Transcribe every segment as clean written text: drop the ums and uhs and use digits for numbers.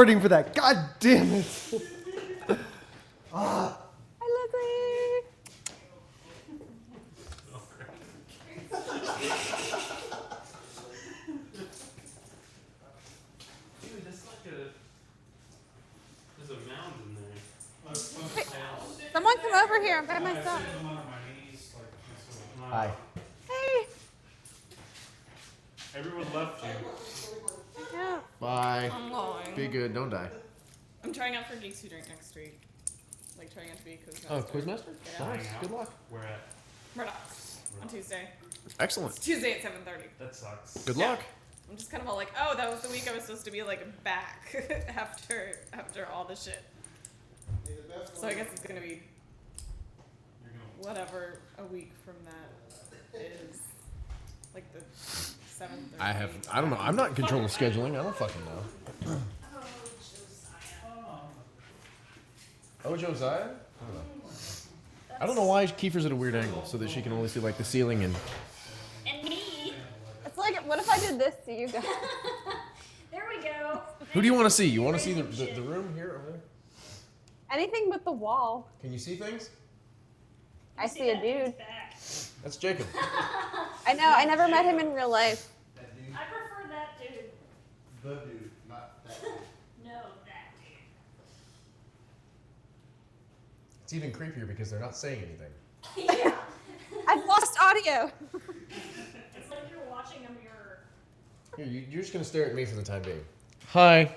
waiting for that. God damn it. Hi, Leslie. Dude, that's like there's a mound in there. Wait, someone come over here. I'm by myself. Hi. Hey. Everyone left you. Yeah. Bye. I'm going. Be good. Don't die. I'm trying out for Geeks Who Drink next week. Like trying out to be a Quizmaster. Oh, Quizmaster? Yeah. Nice. Good luck. Where at? Murdoch's on Tuesday. Excellent. It's Tuesday at 7:30. That sucks. Good luck. I'm just kind of all like, oh, that was the week I was supposed to be like back after all the shit. So I guess it's gonna be whatever a week from that is, like the 7:30. I don't know. I'm not in control of scheduling. I don't fucking know. Oh, Josiah? I don't know why Kiefer's at a weird angle so that she can only see like the ceiling and. And me. It's like, what if I did this to you guys? There we go. Who do you want to see? You want to see the room here or there? Anything but the wall. Can you see things? I see a dude. That's Jacob. I know. I never met him in real life. I prefer that dude. The dude, not that dude. No, that dude. It's even creepier because they're not saying anything. Yeah. I've lost audio. It's like you're watching a mirror. Here, you're just gonna stare at me for the time being. Hi.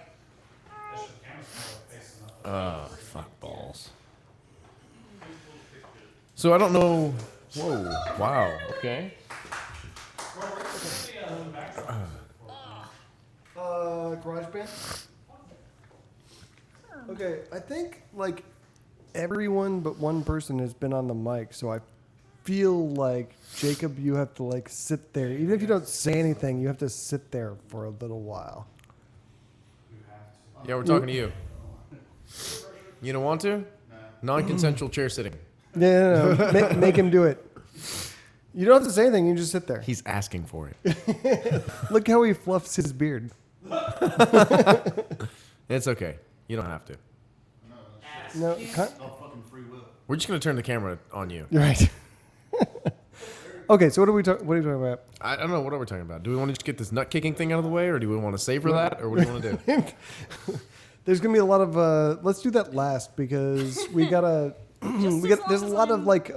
Fuck balls. So I don't know. Whoa! Wow. Okay. GarageBand? Okay, I think, like, everyone but one person has been on the mic, so I feel like, Jacob, you have to, like, sit there. Even if you don't say anything, you have to sit there for a little while. Yeah, we're talking to you. You don't want to? Non-consensual chair sitting. Yeah, no. Make him do it. You don't have to say anything, you just sit there. He's asking for it. Look how he fluffs his beard. It's okay. You don't have to. No, We're just gonna turn the camera on you. right. Okay, so what are you talking about? I don't know. What are we talking about? Do we want to just get this nut kicking thing out of the way, or do we want to savor that, or what do you want to do? There's gonna be a lot of. Let's do that last because we gotta. There's a lot of like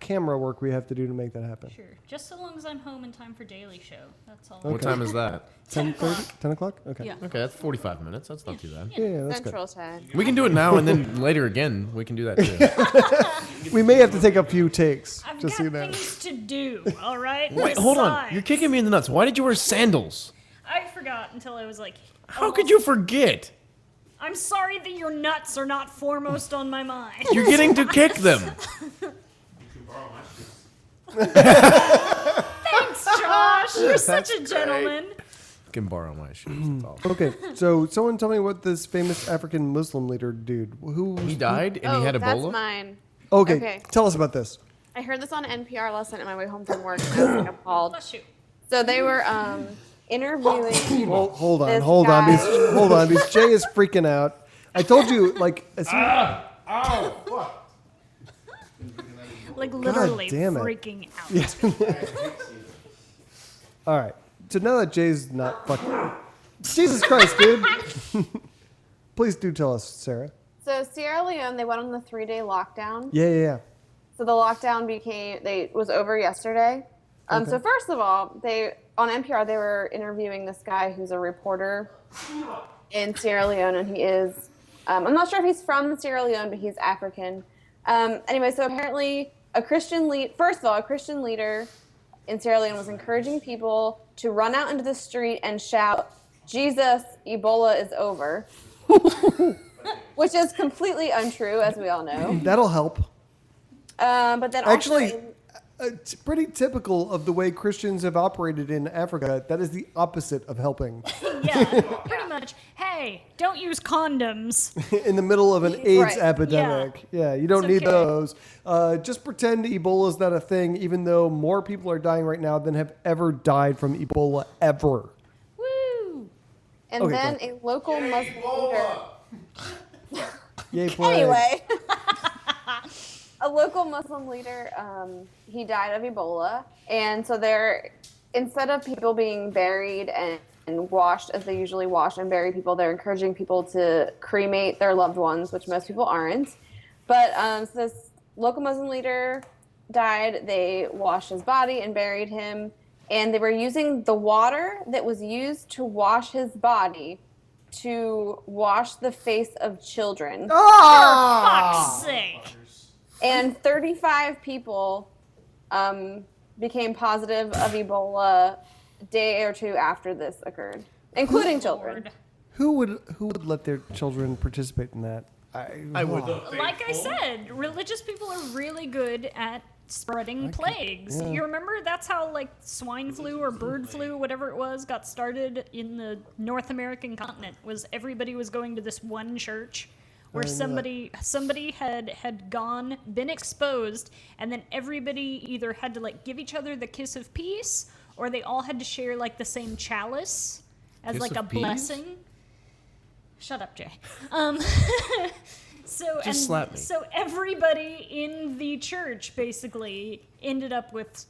camera work we have to do to make that happen. Sure. Just so long as I'm home in time for Daily Show. That's all. What time is that? 10:30? 10 o'clock? Okay. Yeah. Okay, that's 45 minutes. That's not too bad. Yeah, that's good. Central time. We can do it now and then later again. We can do that too. We may have to take a few takes. I've just got so you know. things to do, all right? Wait, hold on. You're kicking me in the nuts. Why did you wear sandals? I forgot until I was like... How could you forget? I'm sorry that your nuts are not foremost on my mind. You're getting to kick them. Thanks, Josh. You're such a gentleman. You can borrow my shoes. That's all. Okay, so someone tell me what this famous African Muslim leader dude who He died and he had That's Ebola? mine. Okay, tell us about this. I heard this on NPR last night on my way home from work, and I was like appalled. Bless you. So they were interviewing. Hold on, This hold on, guy- hold on, because Jay is freaking out. I told you, like, as soon Like literally damn it. freaking out. All right. So now that Jay's not fucking. Jesus Christ, dude. Please do tell us, Sarah. So Sierra Leone, they went on the 3-day lockdown. Yeah. So the lockdown was over yesterday. So first of all, on NPR they were interviewing this guy who's a reporter in Sierra Leone, and he is. I'm not sure if he's from Sierra Leone, but he's African. Anyway, so apparently a Christian leader in Sierra Leone was encouraging people to run out into the street and shout, "Jesus, Ebola is over," which is completely untrue, as we all know. That'll help. But then Actually, also, it's pretty typical of the way Christians have operated in Africa. That is the opposite of helping. Yeah, pretty much. Hey, don't use condoms. In the middle of an AIDS Right. epidemic. Yeah, you don't It's need okay. those. Just pretend Ebola's not a thing, even though more people are dying right now than have ever died from Ebola ever. Woo! And Okay, then go a local Muslim leader. Yay, plague. Anyway, a local Muslim leader, he died of Ebola, and so instead of people being buried and washed as they usually wash and bury people, they're encouraging people to cremate their loved ones, which most people aren't. But so this local Muslim leader died. They washed his body and buried him, and they were using the water that was used to wash his body to wash the face of children. Fuck's sake. And 35 people became positive of Ebola a day or two after this occurred, including children. Who would let their children participate in that? I would. Like I said, religious people are really good at spreading plagues. yeah. You remember that's how like swine flu or bird flu, whatever it was, got started in the North American continent. Was everybody was going to this one church where somebody had been exposed, and then everybody either had to like give each other the kiss of peace, or they all had to share like the same chalice as Kiss like of a peace? blessing. Shut up, Jay. Just slap me. So everybody in the church basically ended up with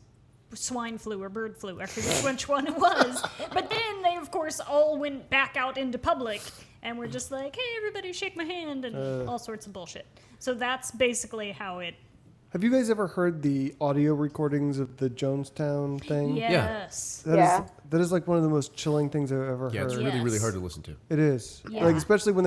swine flu or bird flu. I forget which one it was. But then they, of course, all went back out into public and were just like, hey, everybody shake my hand and all sorts of bullshit. So that's basically how it... Have you guys ever heard the audio recordings of the Jonestown thing? Yes. That is like one of the most chilling things I've ever Yeah, heard. it's really, really Yes. hard to listen to. It is. Yeah. Like, especially when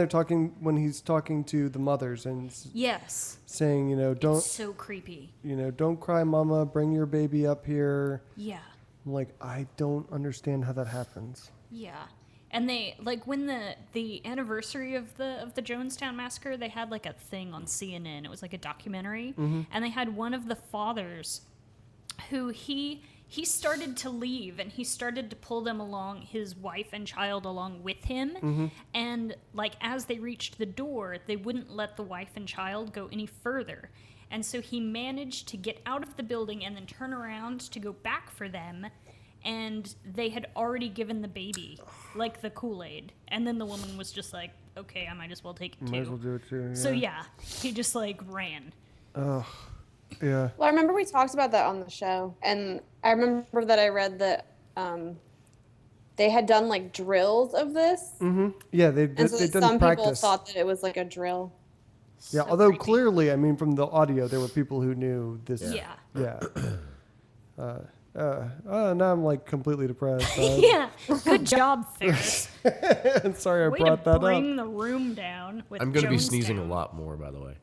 he's talking to the mothers and Yes. saying, don't, So creepy. don't cry, mama, bring your baby up here. Yeah. I'm like, I don't understand how that happens. Yeah. And they like when the anniversary of the Jonestown massacre, they had like a thing on CNN. It was like a documentary, and they had one of the fathers who he started to leave, and he started to pull them along, his wife and child along with him. And like as they reached the door, they wouldn't let the wife and child go any further. And so he managed to get out of the building and then turn around to go back for them. And they had already given the baby, like, the Kool-Aid. And then the woman was just like, okay, I might as well take it too. Might as well do it too. Yeah. So, yeah, he just, like, ran. Yeah. Well, I remember we talked about that on the show, and I remember that I read that they had done like drills of this, Yeah, they've and so done some people practice. thought that it was like a drill. Yeah, So although creepy. clearly, I mean, from the audio, there were people who knew this. Yeah. Yeah. Now I'm like completely depressed. Yeah. Good job, Ferris. Sorry I Way brought to that bring up. the room down with I'm going to be sneezing a Jonestown. lot more, by the way.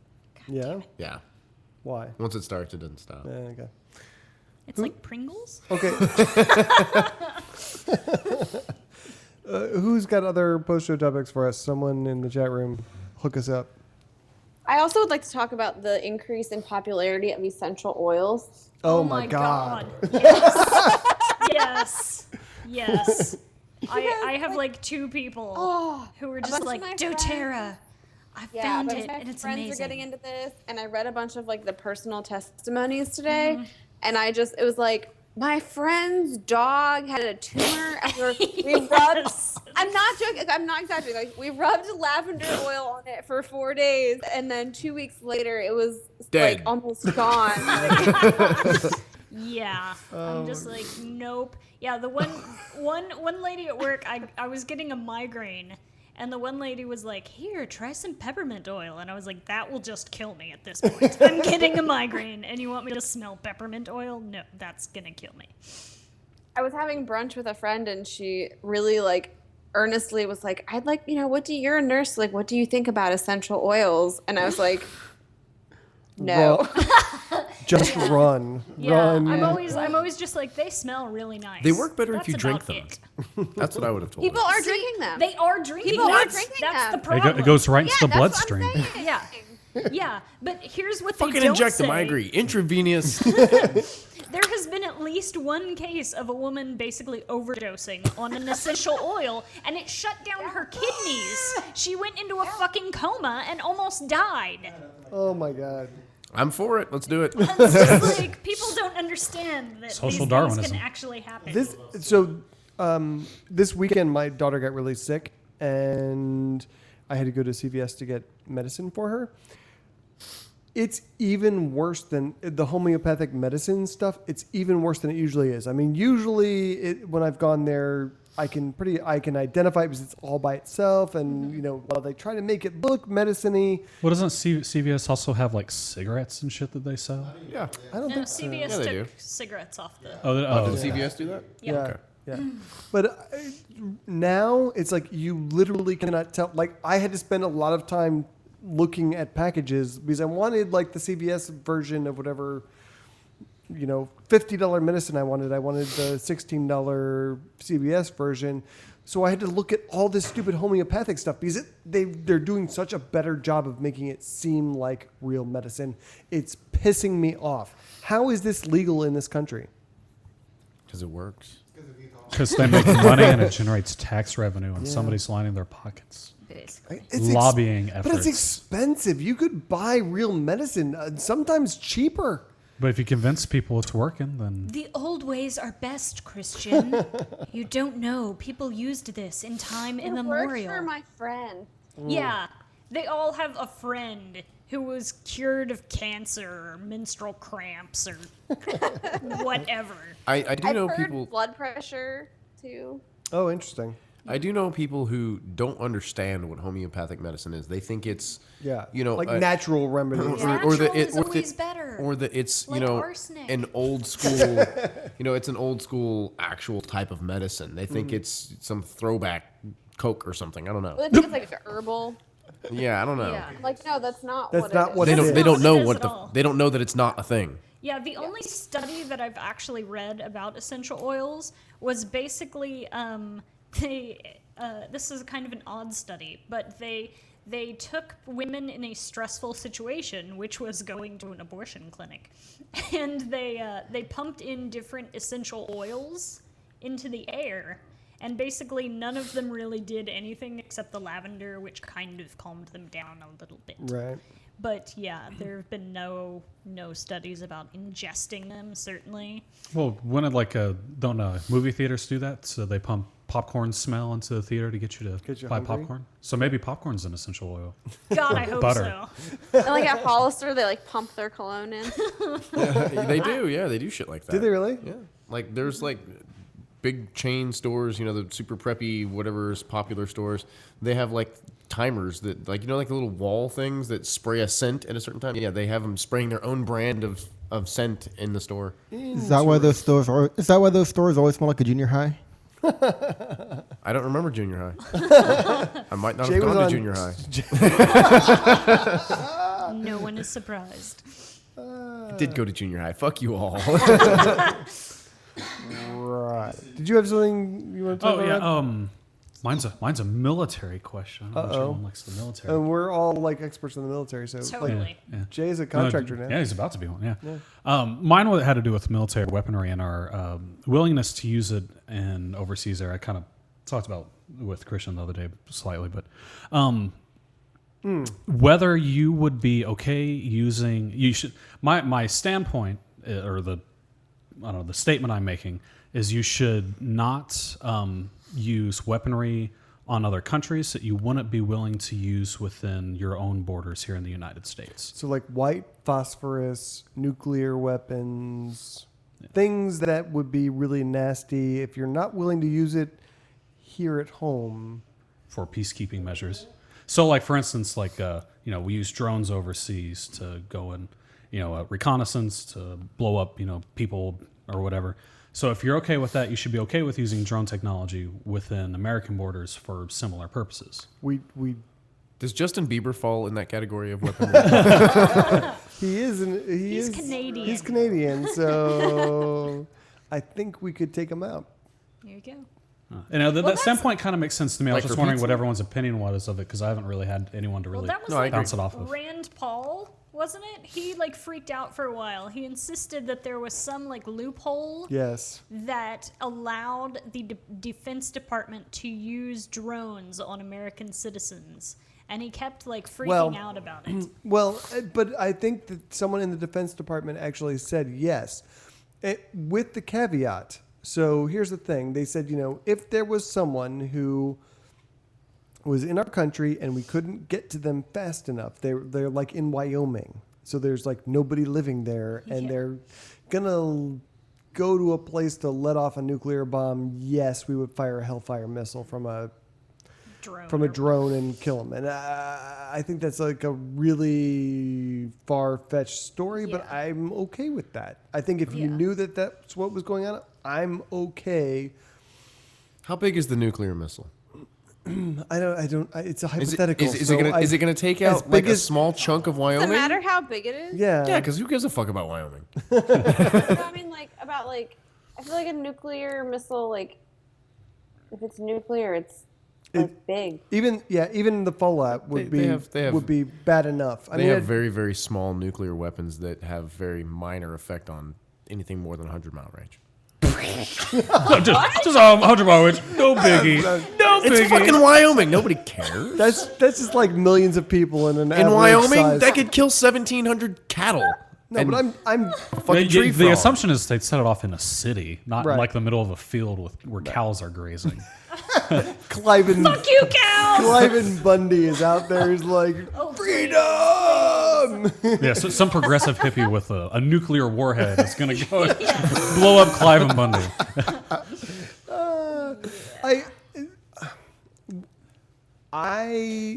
Yeah? Yeah. Why? Once it starts, it doesn't stop. Okay. It's like Pringles? Okay. Who's got other post-show topics for us? Someone in the chat room, hook us up. I also would like to talk about the increase in popularity of essential oils. Oh my God. Yes. Yes. I have like two people who were a just bunch of like, my doTERRA. I Yeah, found but it my and it's friends amazing. are getting into this, and I read a bunch of like the personal testimonies today, and it was like my friend's dog had a tumor, and we rubbed. Yes. I'm not joking. I'm not exaggerating. Like we rubbed lavender oil on it for 4 days, and then 2 weeks later, it was Dead. like almost gone. Like, Yeah. I'm just like, nope. Yeah, the one lady at work, I was getting a migraine, and the one lady was like, here, try some peppermint oil. And I was like, that will just kill me at this point. I'm getting a migraine, and you want me to smell peppermint oil? No, that's gonna kill me. I was having brunch with a friend, and she really like earnestly was like, "I'd like, you're a nurse, like, what do you think about essential oils?" And I was like, "No." Just run. Yeah, Run. I'm always just like, they smell really nice. They work better if That's you drink about them. it. That's what I would have told People her. are drinking them. They are drinking. People are that's, drinking That's them. the problem. It goes right into the that's what I'm bloodstream. saying. Yeah, yeah. But here's what Fucking they don't inject say. the migraine. Intravenous. There has been at least one case of a woman basically overdosing on an essential oil, and it shut down her kidneys. She went into a fucking coma and almost died. Oh my God. I'm for it. Let's do it. It's just like, people don't understand that Social these things Darwinism. can actually happen. This weekend, my daughter got really sick, and I had to go to CVS to get medicine for her. It's even worse than the homeopathic medicine stuff. It's even worse than it usually is. I mean, usually when I've gone there, I can identify it because it's all by itself, and while they try to make it look medicine-y. Well, doesn't CVS also have like cigarettes and shit that they sell? Yeah. I don't No, think so. CVS Yeah, they took do. cigarettes off the. Oh, did okay. CVS do that? Yeah. Okay. Yeah. But now it's like you literally cannot tell. Like I had to spend a lot of time looking at packages because I wanted like the CVS version of whatever, $50 medicine I wanted. I wanted the $16 CVS version. So I had to look at all this stupid homeopathic stuff because they're doing such a better job of making it seem like real medicine. It's pissing me off. How is this legal in this country? Because it works. Because they make money and it generates tax revenue, and somebody's lining their pockets. Basically. Lobbying But it's efforts. expensive. You could buy real medicine, sometimes cheaper. But if you convince people it's working, then The old ways are best, Christian. You don't know. People used this in time It immemorial. worked for my friend. Yeah, they all have a friend who was cured of cancer or menstrual cramps or whatever. I do I've know heard people. blood pressure too. Oh, interesting. I do know people who don't understand what homeopathic medicine is. They think it's Yeah. like natural remedies. Natural is always better. or that it's Like arsenic. an old school it's an old school actual type of medicine. They think it's some throwback Coke or something. I don't know. Well, I think it's like a herbal. Yeah, I don't know. Yeah. Like no, that's not. That's what not it is. what They it don't. is. They don't Not know what it what is the. at all. They don't know that it's not a thing. Yeah, the only study that I've actually read about essential oils was basically this is kind of an odd study, but they took women in a stressful situation, which was going to an abortion clinic, and they pumped in different essential oils into the air, and basically none of them really did anything except the lavender, which kind of calmed them down a little bit. Right. But yeah, there have been no studies about ingesting them, certainly. well, when don't movie theaters do that? So they pump popcorn smell into the theater to get you to Get you buy hungry? popcorn. So maybe popcorn's an essential oil. God, I hope Butter. so. And like at Hollister, they like pump their cologne in. They do. Yeah, they do shit like that. Did they really? Yeah. Like there's like big chain stores. The super preppy whatever's popular stores. They have like timers that like like the little wall things that spray a scent at a certain time. Yeah, they have them spraying their own brand of scent in the store. Is that why those stores are? Is that why those stores always smell like a junior high? I don't remember junior high. I might not Jay have was gone to on- junior high. No one is surprised. I did go to junior high. Fuck you all. Right. Did you have something you want to talk Oh about? yeah. Mine's a military question. I don't know which Uh-oh. one likes the military. And we're all like experts in the military, so Totally. Yeah. Jay's a contractor No, now. Yeah, he's about to be one. Yeah. Mine had to do with military weaponry and our willingness to use it in overseas. There, I kind of talked about with Christian the other day slightly, but whether you would be okay using, you should. My standpoint or the statement I'm making is you should not use weaponry on other countries that you wouldn't be willing to use within your own borders here in the United States. So like white phosphorus, nuclear weapons, things that would be really nasty if you're not willing to use it here at home. For peacekeeping measures. So like, for instance, we use drones overseas to go and, reconnaissance to blow up, people or whatever. So if you're okay with that, you should be okay with using drone technology within American borders for similar purposes. We Does Justin Bieber fall in that category of weaponry? He's Canadian. He's Canadian, so I think we could take him out. There you go. That standpoint kind of makes sense to me. I was Like just for wondering pizza? what everyone's opinion was of it because I haven't really had anyone to really Well, that was No, I like agree. bounce it off of. Rand Paul, wasn't it? He freaked out for a while. He insisted that there was some loophole Yes. that allowed the Defense Department to use drones on American citizens. And he kept freaking out about it. Well, but I think that someone in the Defense Department actually said yes, with the caveat. So here's the thing. They said, if there was someone who was in our country and we couldn't get to them fast enough. They're like in Wyoming, so there's like nobody living there, and they're gonna go to a place to let off a nuclear bomb. Yes, we would fire a Hellfire missile from a drone and kill them. And I think that's like a really far-fetched story, but I'm okay with that. I think if you knew that that's what was going on, I'm okay. How big is the nuclear missile? It's a hypothetical. Is it gonna take out like a small chunk of Wyoming? Does it matter how big it is? Yeah. Yeah, because who gives a fuck about Wyoming? No, I mean, I feel like a nuclear missile, like, if it's nuclear, it's big. Even the fallout would would be bad enough. They have very, very small nuclear weapons that have very minor effect on anything more than 100-mile range. just 100-mile range. No biggie. No biggie. It's fucking Wyoming. Nobody cares. That's just like millions of people in Wyoming. Size. That could kill 1,700 cattle. No, but I'm fucking tree the frog. assumption is they'd set it off in a city, not in like the middle of a field where cows are grazing. Cliven. Fuck you, cows! Cliven Bundy is out there. He's like, freedom! Yeah, so some progressive hippie with a nuclear warhead is going to go and blow up Cliven Bundy.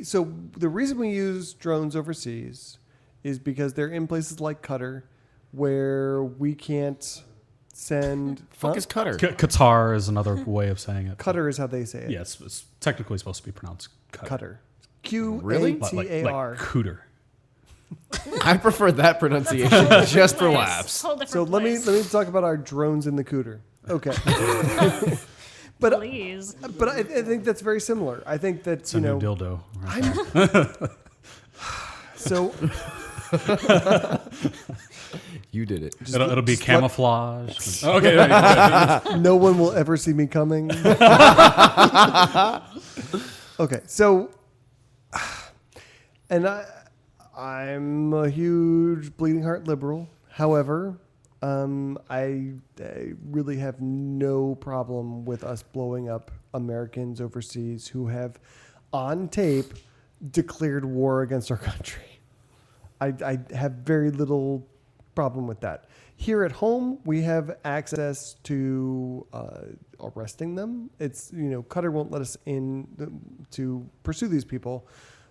So the reason we use drones overseas is because they're in places like Qatar where we can't send... Fuck is Qatar? Qatar is another way of saying it. Qatar is how they say it. Yeah, it's technically supposed to be pronounced Qatar. Q-A-T-A-R. Like cooter. I prefer that pronunciation just for laughs. So let me talk about our drones in the cooter. Okay. But Please. But I think that's very similar. I think that It's a new dildo. So you did it. It'll be camouflage. Okay. No one will ever see me coming. Okay, so, and I'm a huge bleeding heart liberal. However, I really have no problem with us blowing up Americans overseas who have, on tape, declared war against our country. I have very little problem with that. Here at home, we have access to arresting them. It's, Qatar won't let us in to pursue these people,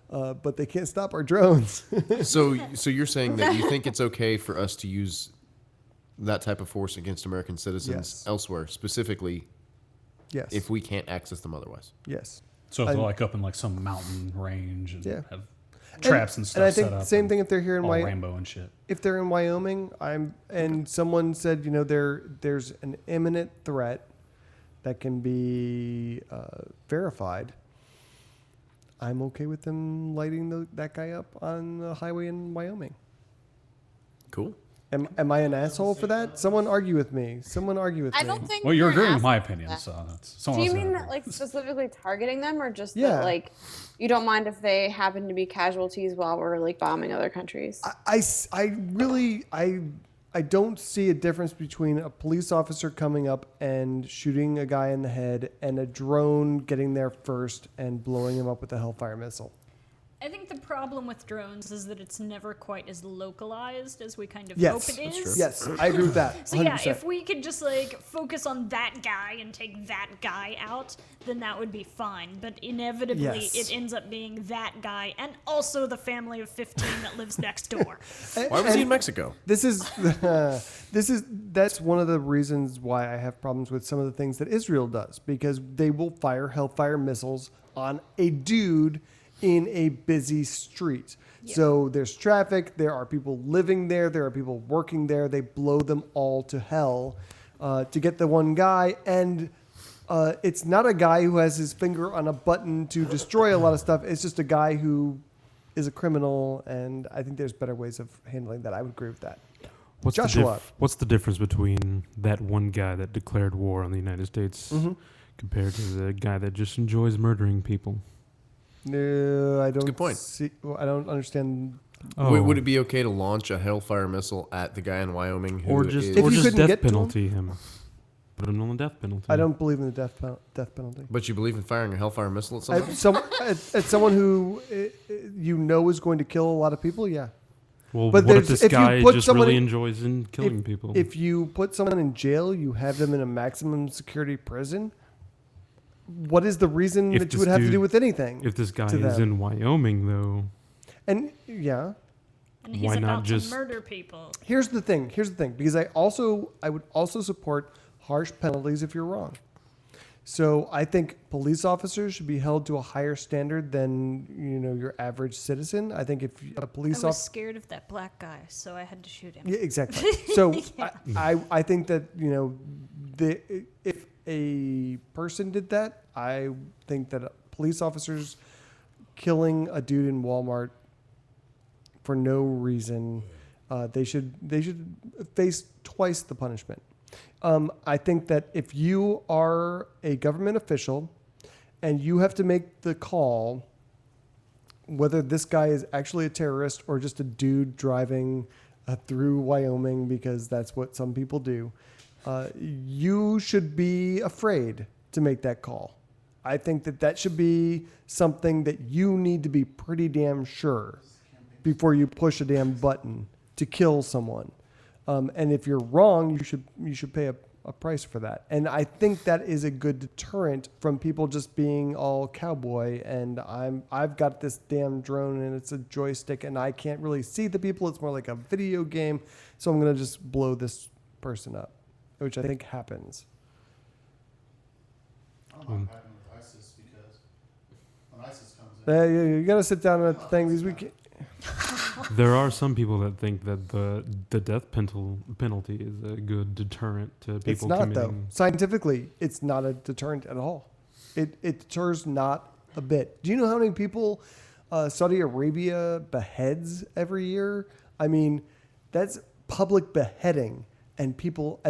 but they can't stop our drones. So you're saying that you think it's okay for us to use that type of force against American citizens elsewhere, specifically if we can't access them otherwise? Yes. So if they're like up in like some mountain range and have traps and stuff and I think set up. Same thing if they're here in Wyoming. Rainbow and shit. If they're in Wyoming, and someone said, there's an imminent threat that can be verified, I'm okay with them lighting that guy up on the highway in Wyoming. Cool. Am I an asshole for that? Someone argue with me. I don't think. Well, you're agreeing with my an opinion, asshole so that's Do someone you else. mean that, like, specifically targeting them, or just that, like, you don't mind if they happen to be casualties while we're like bombing other countries? I don't see a difference between a police officer coming up and shooting a guy in the head and a drone getting there first and blowing him up with a Hellfire missile. I think the problem with drones is that it's never quite as localized as we kind of Yes, hope it is. that's true. Yes, I agree with that. 100%. So yeah, if we could just like focus on that guy and take that guy out, then that would be fine. But inevitably, it ends up being that guy and also the family of 15 that lives next door. Why was he in Mexico? That's one of the reasons why I have problems with some of the things that Israel does, because they will fire Hellfire missiles on a dude in a busy street. Yeah. So there's traffic, there are people living there, there are people working there. They blow them all to hell to get the one guy. And it's not a guy who has his finger on a button to destroy a lot of stuff. It's just a guy who is a criminal. And I think there's better ways of handling that. I would agree with that. What's the difference between that one guy that declared war on the United States compared to the guy that just enjoys murdering people? No, I don't. Good point. I don't understand. Oh. Would it be okay to launch a Hellfire missile at the guy in Wyoming who or just If you death couldn't get to penalty him? put him on the death penalty. I don't believe in the death penalty. But you believe in firing a Hellfire missile at As somebody? someone who is going to kill a lot of people, yeah. Well, But what if there's- this if you guy put just someone really in- enjoys in killing people? If you put someone in jail, you have them in a maximum security prison. What is the reason If that you this would have to dude- do with anything? If this guy to is them? in Wyoming, though, And yeah, And he's Why not about just- to murder people. here's the thing. Because I would also support harsh penalties if you're wrong. So I think police officers should be held to a higher standard than your average citizen. I think if a police I was officer, scared of that black guy, so I had to shoot him. yeah, exactly. So Yeah. I think that if a person did that, I think that police officers killing a dude in Walmart for no reason, they should face twice the punishment. I think that if you are a government official and you have to make the call whether this guy is actually a terrorist or just a dude driving through Wyoming because that's what some people do, you should be afraid to make that call. I think that should be something that you need to be pretty damn sure before you push a damn button to kill someone. And if you're wrong, you should pay a price for that. And I think that is a good deterrent from people just being all cowboy and I've got this damn drone and it's a joystick and I can't really see the people. It's more like a video game. So I'm going to just blow this person up, which I think happens. I don't mind happening with ISIS because when ISIS comes in, You got to sit down at the thing because we can't. there are some people that think that the death penalty is a good deterrent to people It's not, though. committing. Scientifically, it's not a deterrent at all. It deters not a bit. Do you know how many people Saudi Arabia beheads every year? I mean, that's public beheading, and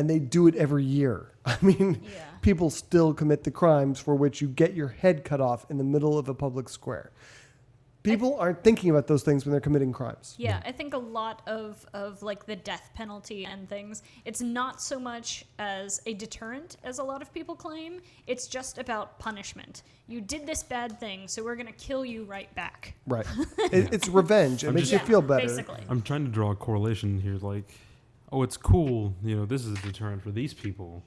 they do it every year. I mean, Yeah. people still commit the crimes for which you get your head cut off in the middle of a public square. People aren't thinking about those things when they're committing crimes. Yeah, I think a lot of like the death penalty and things, it's not so much as a deterrent as a lot of people claim. It's just about punishment. You did this bad thing, so we're going to kill you right back. Right. It's revenge. It makes you feel better. Basically. I'm trying to draw a correlation here, like, oh, it's cool, this is a deterrent for these people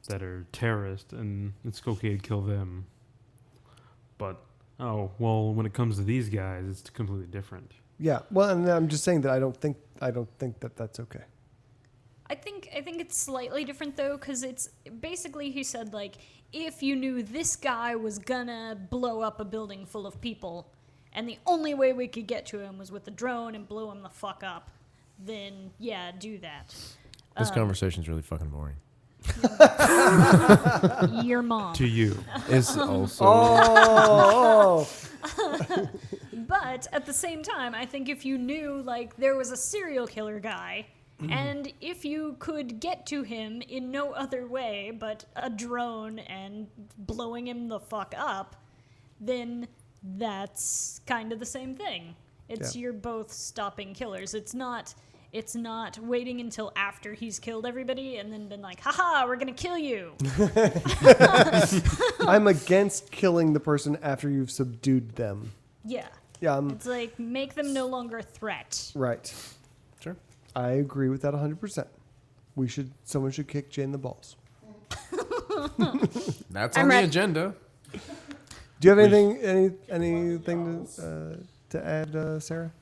that are terrorists, and it's okay to kill them. But oh, well, when it comes to these guys, it's completely different. Yeah. Well, and I'm just saying that I don't think that that's okay. I think it's slightly different though, because it's basically he said like, if you knew this guy was gonna blow up a building full of people, and the only way we could get to him was with a drone and blow him the fuck up, then yeah, do that. This conversation's really fucking boring. Your mom. To you. It's also. Oh. But at the same time, I think if you knew like there was a serial killer guy, and if you could get to him in no other way but a drone and blowing him the fuck up, then that's kind of the same thing. It's you're both stopping killers. It's not waiting until after he's killed everybody and then been like, haha, we're gonna kill you. I'm against killing the person after you've subdued them. Yeah. Yeah. It's like make them no longer a threat. Right. Sure. I agree with that 100%. Someone should kick Jay in the balls. That's I'm on the ready. agenda. Do you have anything to add, Sarah?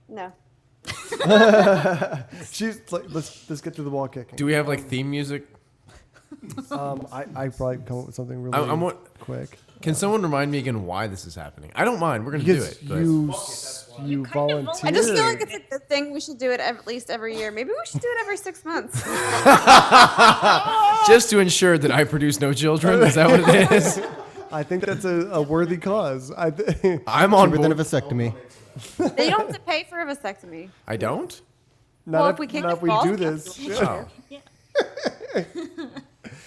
No. She's like, let's get to the ball kicking. Do we have like theme music? I probably come up with something really I'm quick. Can someone remind me again why this is happening? I don't mind. We're gonna do Because it. But you kind of volunteered. I just feel like it's a good thing. We should do it at least every year. Maybe we should do it every 6 months. just to ensure that I produce no children. Is that what it is? I think that's a worthy cause. I'm on Cheaper than a board. vasectomy. They don't have to pay for a vasectomy. I don't. Well, if we kick not the if we ball, do we this. have to. Yeah.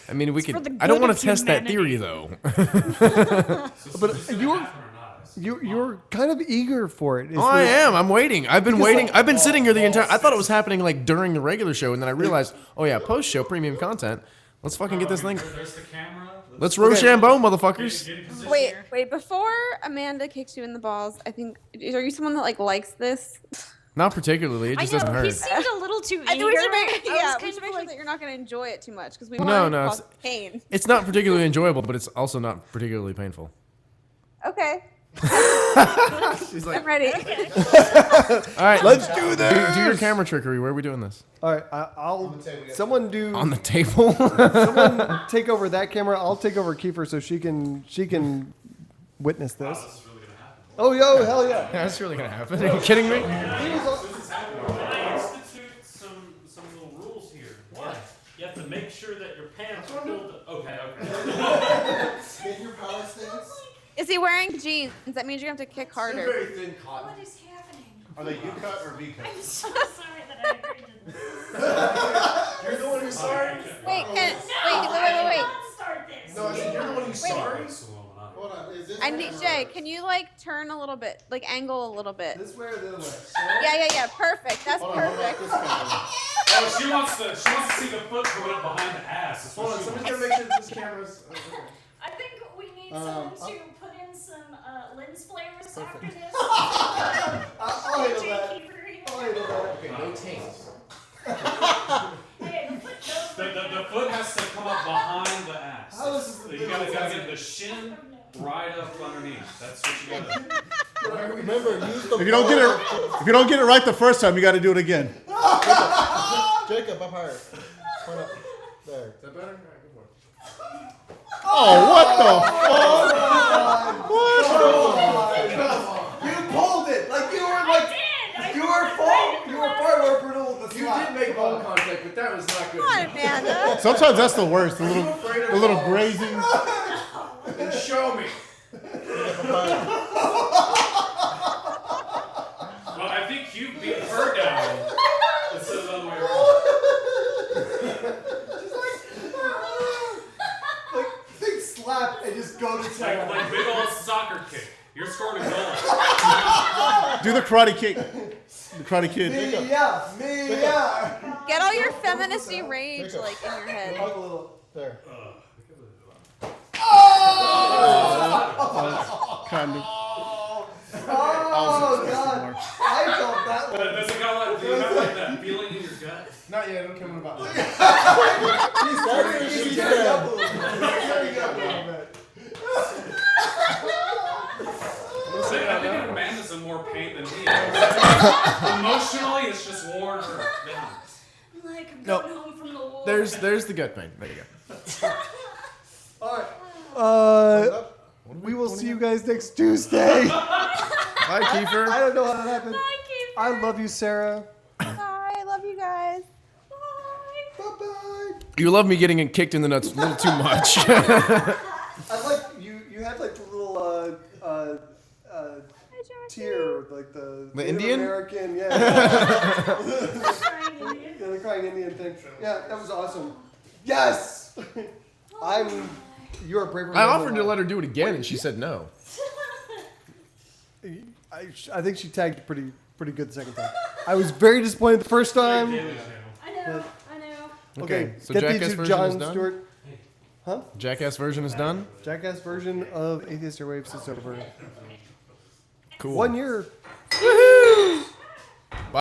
I mean, we for could. the I don't good want of to test that humanity. theory though. But you were You're kind of eager for it. I am. I'm waiting. I've been waiting. I've been sitting here the entire. I thought it was happening like during the regular show, and then I realized, oh yeah, post show premium content. Let's fucking get this thing. There's the camera. Let's Rochambeau, motherfuckers. Wait. Before Amanda kicks you in the balls, I think are you someone that like likes this? Not particularly. It just doesn't He hurt. seemed a little too eager. I think we should make, I was yeah, we kind should of make sure like- that you're not going to enjoy it too much because we No, want no, to it's- cause pain. It's not particularly enjoyable, but it's also not particularly painful. Okay, She's like, I'm ready. all right, let's do this. Do your camera trickery. Where are we doing this? All right, I'll someone do On the table. someone take over that camera. I'll take over Kiefer so she can witness this. This is really gonna happen. Oh yo, hell yeah! That's really gonna happen. Are you kidding me? This is happening. I institute some little rules here. What? You have to make sure that your pants are filled. Okay. Get your power stance. Is he wearing jeans? That means you have to kick harder. Very thin cotton. What is happening? Are they U-cut or V-cut? I'm so sorry that I agreed to this. You're the one who's sorry? Wait. Start this. No, I said you're the one who's sorry? It's Illuminati. Hold on. Is this I need Jay. Can you like turn a little bit, like angle a little bit? This way or the other way? Yeah. Perfect. That's Hold on, what about perfect. this camera? Oh, she wants to see the foot going up behind the ass. That's what Hold on, she somebody's wants. gonna make sure this camera's... I think we need someone to put in some lens flares after this. I'll handle Jay that. Kiefer here. I'll handle that. Okay, no taints. Hey, the foot goes The foot has to come up behind the ass. How is this You gotta get the shin right up underneath. That's what you gotta do. Remember, use the... If you don't get it right the first time, you gotta do it again. Jacob, up higher. Point up. There. Is that better? All right, go for it. Oh, what the fuck? You pulled it like you were you were far more brutal with the slap. make ball contact, but that was not good. Come on, Amanda. Sometimes that's the worst. The little grazing. And show me. Well, I think you beat her down instead of the other way around. Like big slap and just go to town. Like big old soccer kick. You're scoring a goal. Do the Karate Kick. The Karate Kid. Me, yeah. Get all your feministy rage like in your head. Hug a little. There. Oh! Kind of. Oh God! I felt that one. Does it got like, do you have like that feeling in your gut? Not yet. I'm coming about. He's turning up a little bit. I think Amanda's in more pain than me is. Emotionally, it's just worn her down. like I'm No. going home from the war. There's the gut pain. There you go. All right. We will see you guys next Tuesday. Hi, Kiefer. I don't know how that happened. Bye, Kiefer. I love you, Sarah. Bye. Love you guys. Bye bye. You love me getting kicked in the nuts a little too much. I like you. You had like the little tear, like the Native Indian? American, yeah. Yeah, the crying Indian thing. Yeah, that was awesome. Yes. You're a braver man. I offered than to let her do it again, and she said no. I think she tagged pretty good the second time. I was very disappointed the first time. I know. Okay, so get Jackass these to version John is done? Stewart. Huh? Jackass version is done. Jackass version of Atheist Airwaves is over. Cool. 1 year. Woohoo!